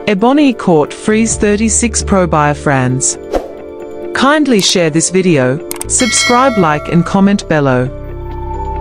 Ebonyi Court frees 36 pro-Biafrans. Kindly share this video, subscribe, like and comment below.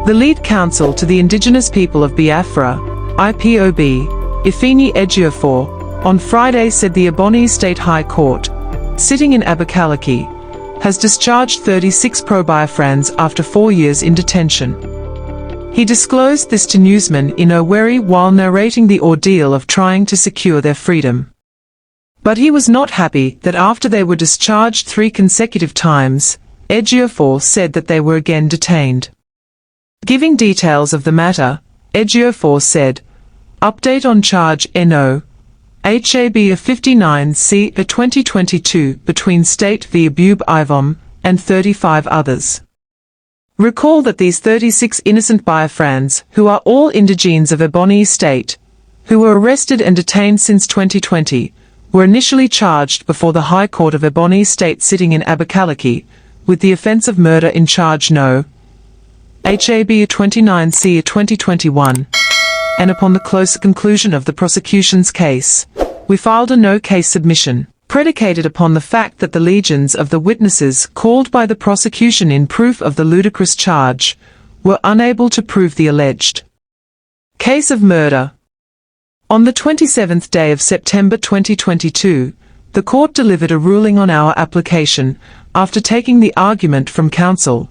The lead counsel to the Indigenous People of Biafra, IPOB, Ifeanyi Ejiofor, on Friday said the Ebonyi State High Court, sitting in Abakaliki, has discharged 36 pro-Biafrans after 4 years in detention. He disclosed this to newsmen in Owerri while narrating the ordeal of trying to secure their freedom. But he was not happy that after they were discharged 3 consecutive times, Ejiofor said that they were again detained. Giving details of the matter, Ejiofor said, "Update on charge No. HAB of 59C of 2022 between State v. IPOB and 35 others. Recall that these 36 innocent Biafrans, who are all indigenes of Ebonyi State, who were arrested and detained since 2020, were initially charged before the High Court of Ebonyi State sitting in Abakaliki, with the offence of murder in charge No. HAB 29C of 2021, and upon the close conclusion of the prosecution's case, we filed a no-case submission, predicated upon the fact that the legions of the witnesses called by the prosecution in proof of the ludicrous charge were unable to prove the alleged case of murder. On the 27th day of September 2022, the court delivered a ruling on our application after taking the argument from counsel,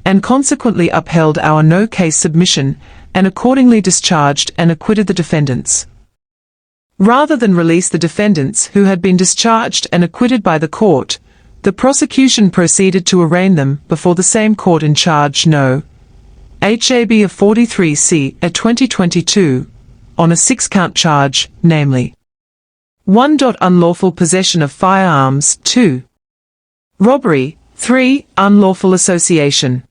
and consequently upheld our no-case submission and accordingly discharged and acquitted the defendants. Rather than release the defendants who had been discharged and acquitted by the court, the prosecution proceeded to arraign them before the same court in charge No. HAB of 43C at 2022, on a 6-count charge, namely 1. Unlawful possession of firearms, 2. Robbery, 3. Unlawful association.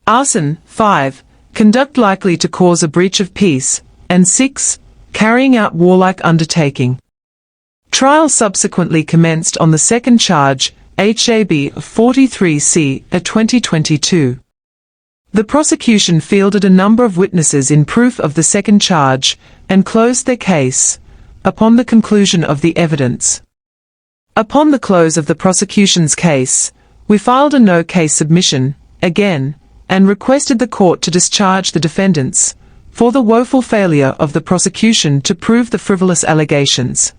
Arson, 5. Conduct likely to cause a breach of peace, and 6. Carrying out warlike undertaking. Trial subsequently commenced on the second charge, HAB of 43C at 2022. The prosecution fielded a number of witnesses in proof of the second charge, and closed their case upon the conclusion of the evidence. Upon the close of the prosecution's case, we filed a no-case submission, again, and requested the court to discharge the defendants for the woeful failure of the prosecution to prove the frivolous allegations.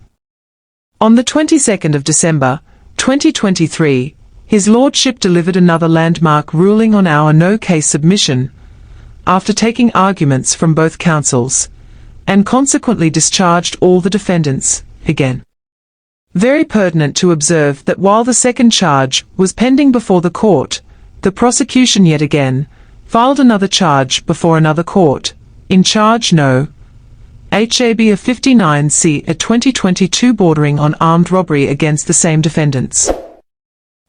On the 22nd of December, 2023, His Lordship delivered another landmark ruling on our no-case submission, after taking arguments from both counsels, and consequently discharged all the defendants, again. Very pertinent to observe that while the second charge was pending before the court, the prosecution yet again filed another charge before another court, in charge No. HAB of 59C at 2022 bordering on armed robbery against the same defendants.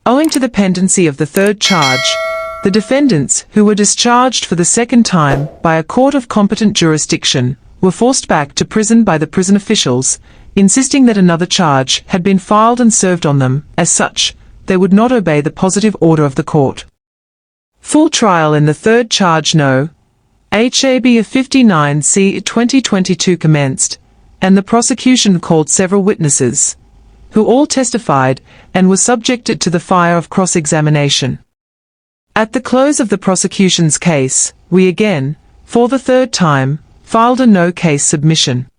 Owing to the pendency of the third charge, the defendants, who were discharged for the second time by a court of competent jurisdiction, were forced back to prison by the prison officials, insisting that another charge had been filed and served on them. As such, they would not obey the positive order of the court. Full trial in the third charge No. HAB of 59C 2022 commenced, and the prosecution called several witnesses, who all testified and were subjected to the fire of cross-examination. At the close of the prosecution's case, we again, for the third time, filed a no-case submission.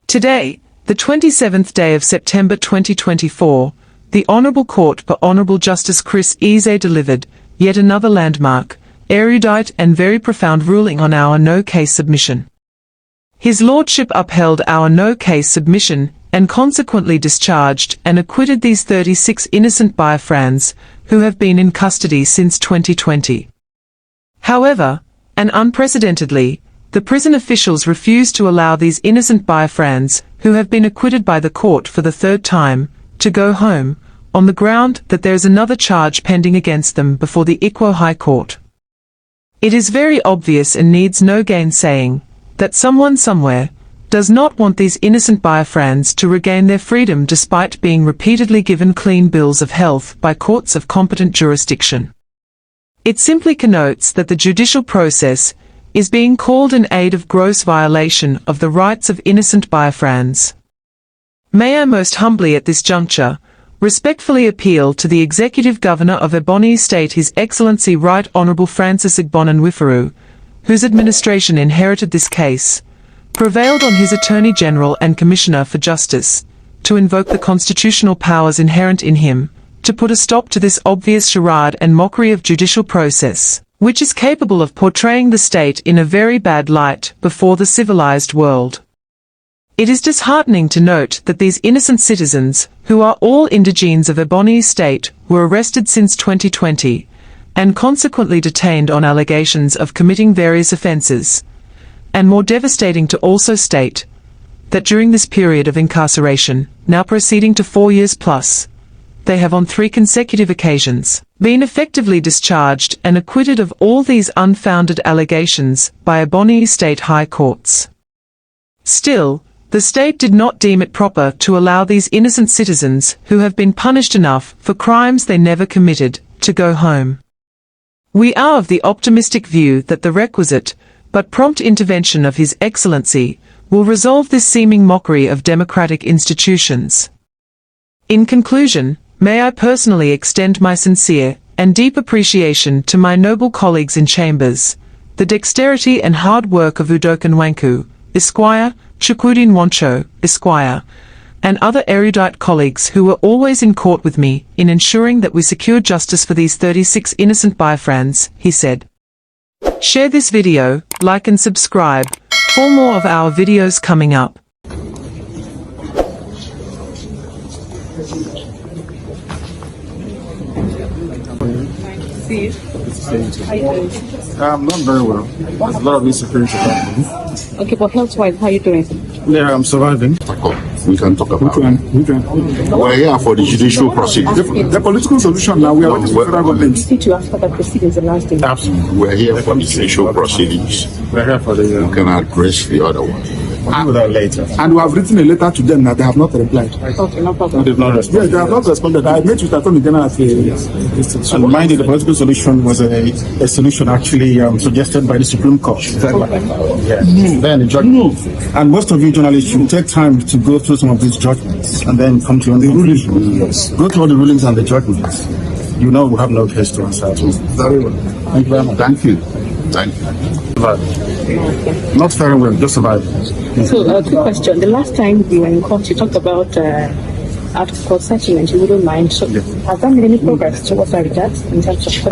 Today, the 27th day of September 2024, the Honourable Court per Honourable Justice Chris Eze delivered yet another landmark, erudite and very profound ruling on our no-case submission. His Lordship upheld our no-case submission and consequently discharged and acquitted these 36 innocent Biafrans who have been in custody since 2020. However, and unprecedentedly, the prison officials refused to allow these innocent Biafrans, who have been acquitted by the court for the third time, to go home, on the ground that there is another charge pending against them before the Ikwo High Court. It is very obvious and needs no gainsaying that someone somewhere does not want these innocent Biafrans to regain their freedom despite being repeatedly given clean bills of health by courts of competent jurisdiction. It simply connotes that the judicial process is being called in aid of gross violation of the rights of innocent Biafrans. May I most humbly at this juncture respectfully appeal to the Executive Governor of Ebonyi State, His Excellency Right Honourable Francis Ebonyi Ejiofor, whose administration inherited this case, prevailed on his Attorney General and Commissioner for Justice, to invoke the constitutional powers inherent in him, to put a stop to this obvious charade and mockery of judicial process, which is capable of portraying the state in a very bad light before the civilized world. It is disheartening to note that these innocent citizens, who are all indigenes of Ebonyi State, were arrested since 2020, and consequently detained on allegations of committing various offences, and more devastating to also state that during this period of incarceration, now proceeding to 4 years plus, they have on 3 consecutive occasions been effectively discharged and acquitted of all these unfounded allegations by Ebonyi State High Courts. Still, the state did not deem it proper to allow these innocent citizens, who have been punished enough for crimes they never committed, to go home. We are of the optimistic view that the requisite, but prompt intervention of His Excellency will resolve this seeming mockery of democratic institutions. In conclusion, may I personally extend my sincere and deep appreciation to my noble colleagues in chambers, the dexterity and hard work of Udoka Nwanku, Esquire, Chukwudin Wancho, Esquire, and other erudite colleagues who were always in court with me in ensuring that we secured justice for these 36 innocent Biafrans, he said. Share this video, like and subscribe, for more of our videos coming up. I'm not very well. There's a lot of insecurity happening. Okay, but health-wise, how are you doing? Yeah, I'm surviving. We can talk about it. We're here for the judicial proceedings. The political solution now, we are waiting for federal government. Need to ask for the proceedings the last day. Absolutely. We're here for the judicial proceedings. We're here for the... We can address the other one. We'll do that later. And we have written a letter to them that they have not replied. Okay, no problem. They've not responded. Yes, they have not responded. I met with Attorney General at a... And mind you, the political solution was a solution actually suggested by the Supreme Court. Yeah. Then the judgment. And most of you journalists should take time to go through some of these judgments and then come to the rulings. Yes. Go through all the rulings and the judgments. You know we have no case to answer to. Very well. Thank you very much. Thank you. Thank you. Not very well, just survive. So, quick question. The last time we were in court, you talked about out-of-court settlement. You wouldn't mind. So, has there been any progress towards that regard in terms of...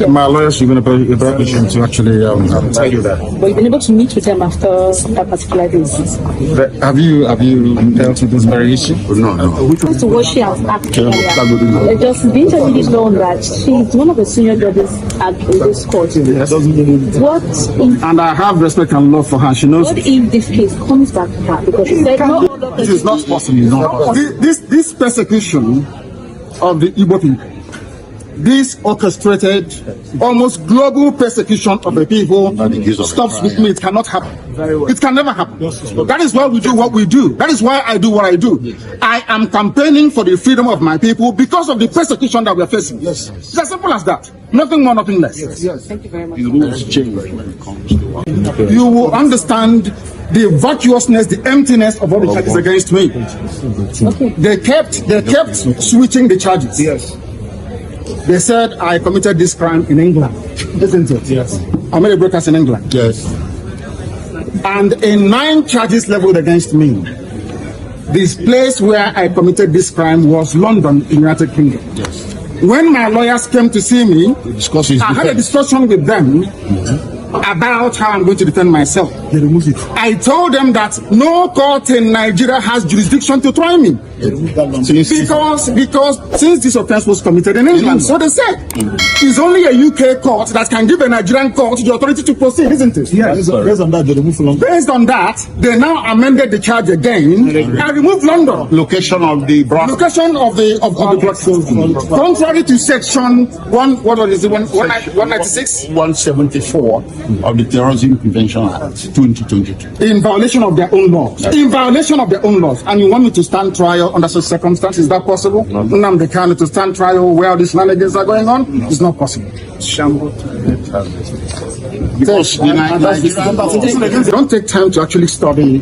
my lawyers are going to be very patient to actually tell you that. But you've been able to meet with them after that particular day? Have you dealt with this very issue? No. As to what she has asked earlier, just the interview is known that she's one of the senior judges at this court. And I have respect and love for her. She knows. What if this case comes back to her? Because she said no. This is not possible. This persecution of the Igbo people, this orchestrated, almost global persecution of the people stops with me. It cannot happen. It can never happen. That is why we do what we do. That is why I do what I do. I am campaigning for the freedom of my people because of the persecution that we are facing. Yes. It's as simple as that. Nothing more, nothing less. Yes. Thank you very much. You will understand the virtuousness, the emptiness of all the charges against me. Okay. They kept switching the charges. Yes. They said I committed this crime in England, isn't it? Yes. I made a broadcast in England. Yes. And in 9 charges leveled against me, this place where I committed this crime was London, United Kingdom. Yes. When my lawyers came to see me, I had a discussion with them about how I'm going to defend myself. I told them that no court in Nigeria has jurisdiction to try me. Because since this offense was committed in England, so they said, it's only a UK court that can give a Nigerian court the authority to proceed, isn't it? Yes. Based on that, they removed London. Based on that, they now amended the charge again and removed London. Location of the location of the contrary to section 196, 174 of the Terrorism Prevention Act 2022. In violation of their own laws. In violation of their own laws. And you want me to stand trial under such circumstances? Is that possible? Nnamdi Kanu to stand trial where all these shenanigans are going on? It's not possible. Because they don't take time to actually study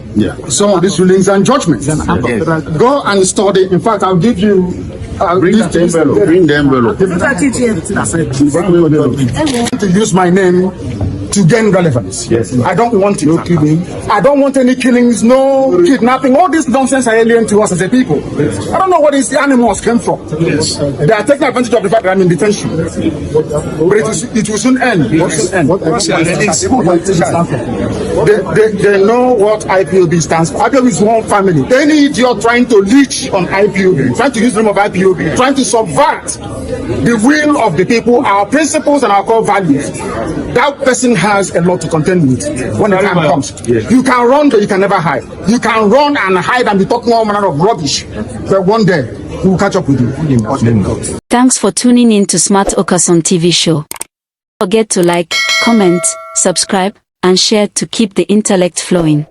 some of these rulings and judgments. Go and study. In fact, I'll give you. bring the envelope. To use my name to gain relevance. Yes. I don't want it. No killing. I don't want any killings, no kidnapping. All this nonsense are alien to us as a people. Yes. I don't know where these animals came from. Yes. They are taking advantage of the fact that I'm in detention. But it will soon end. They know what IPOB stands for. IPOB is one family. Any idiot trying to leech on IPOB, trying to use the name of IPOB, trying to subvert the will of the people, our principles and our core values, that person has a lot to contend with when the time comes. Yes. You can run, but you can never hide. You can run and hide and be talking all manner of rubbish, but one day we will catch up with you. Thanks for tuning in to Smart Okason TV show. Don't forget to like, comment, subscribe, and share to keep the intellect flowing.